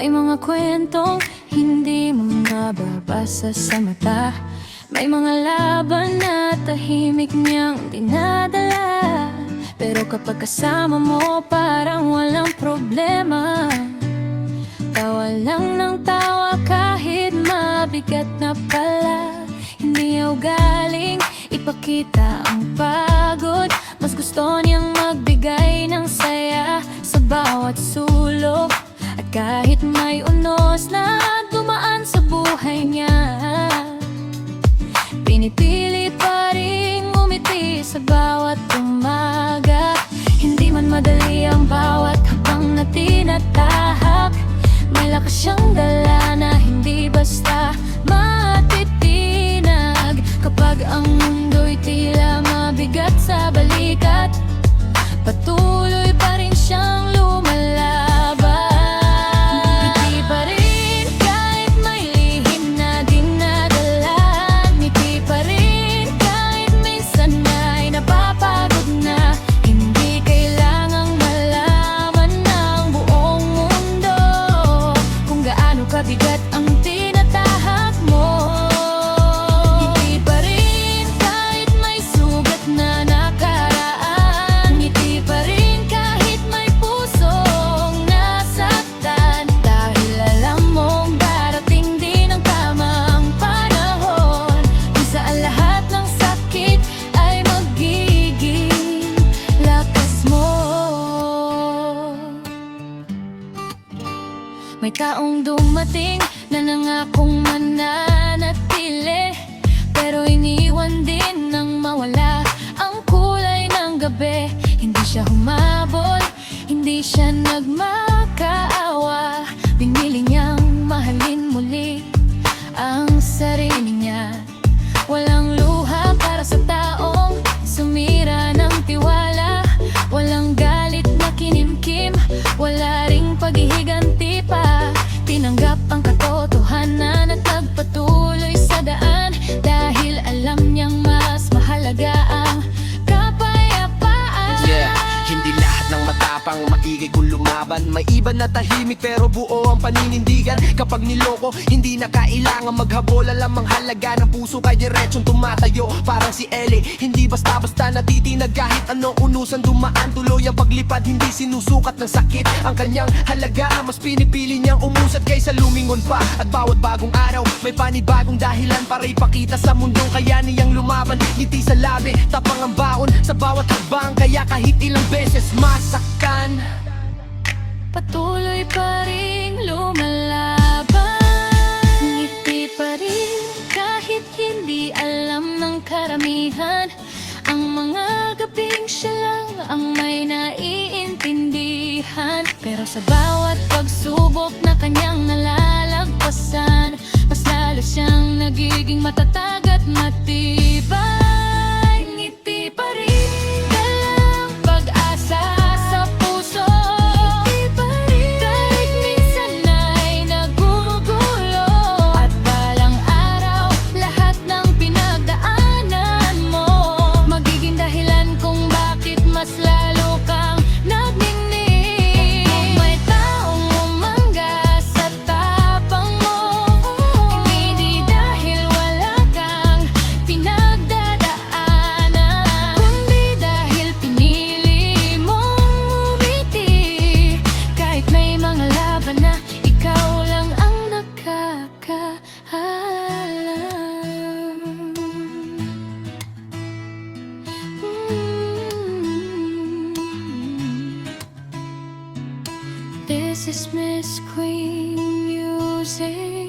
May mga kwentong hindi mo mababasa sa mata. May mga laban na tahimik niyang dinadala, pero kapag kasama mo parang walang problema. Tawa lang ng tawa kahit mabigat na pala. Hindi ugaling ipakita ang pagod, mas gusto niyang magbigay ng saya sa bawat sulok. At kahit may unos na dumaan sa buhay niya, pinipili pa rin ngumiti sa bawat umaga. Hindi man madali ang bawat habang na tinatahak, may lakas siyang dala na hindi basta matitinag. Kapag ang mundo'y tila mabigat sa balikat, patuloy pa rin siyang lumalaban. Ngiti pa rin kahit may lihim na dinadala. Ngiti pa rin kahit minsan ay napapagod na. Hindi kailangang malaman ng buong mundo kung gaano kabigat ang tinatahak mo. Ngiti pa rin kahit may sugat na nakaraan. Ngiti pa rin kahit may pusong nasaktan, dahil alam mong darating din ang tamang panahon kung saan lahat ng sakit ay magiging lakas mo. May taong dumating na nangakong mananatili, pero iniwan din nang mawala ang kulay ng gabi. Hindi siya humabol, hindi siya nagmakaawa. Pinili niyang mahalin muli ang sarili niya. Walang luha para sa taong sumira ng tiwala. Walang galit na kinimkim, wala ring paghihiganti pa. Tinanggap ang katotohanan at nagpatuloy sa daan, dahil alam niyang mas mahalaga ang kapayapaan. Yeah, hindi lahat ng matapang maigay kung lumaban. May iba na tahimik pero buo ang paninindigan. Kapag niloko, hindi na kailangan maghabol. Alam ang halaga ng puso kay diretsong tumatayo. Parang si Ellie, hindi basta-basta natitinag kahit anong unusan dumaan. Tuloy ang paglipad, hindi sinusukat ng sakit ang kanyang halaga. Mas pinipili niyang umusad kaysa lumingon pa. At bawat bagong araw, may panibagong dahilan para ipakita sa mundong kaya niyang lumaban. Ngiti sa labi, tapang ang baon sa bawat hakbang. Kaya kahit ilang beses masaktan, patuloy pa rin lumalaban. Ngiti pa rin kahit hindi alam ng karamihan. Ang mga gabing siya lang ang may naiintindihan, pero sa bawat pagsubok na kanyang nalalagpasan, mas lalo siyang nagiging matatag at matibay. Ngiti pa rin dalang pag-asa sa puso. Ngiti pa rin kahit minsan ay nagugulo. At balang araw, lahat ng pinagdaanan mo magiging dahilan kung bakit mas lalo kang nagningning. Kung may taong umangga sa tapang mo, hindi dahil wala kang pinagdadaanan, kundi dahil pinili mong umiti. Kahit may mga laban na ikaw lang ang nakakaalam. This is Miss Queen Music.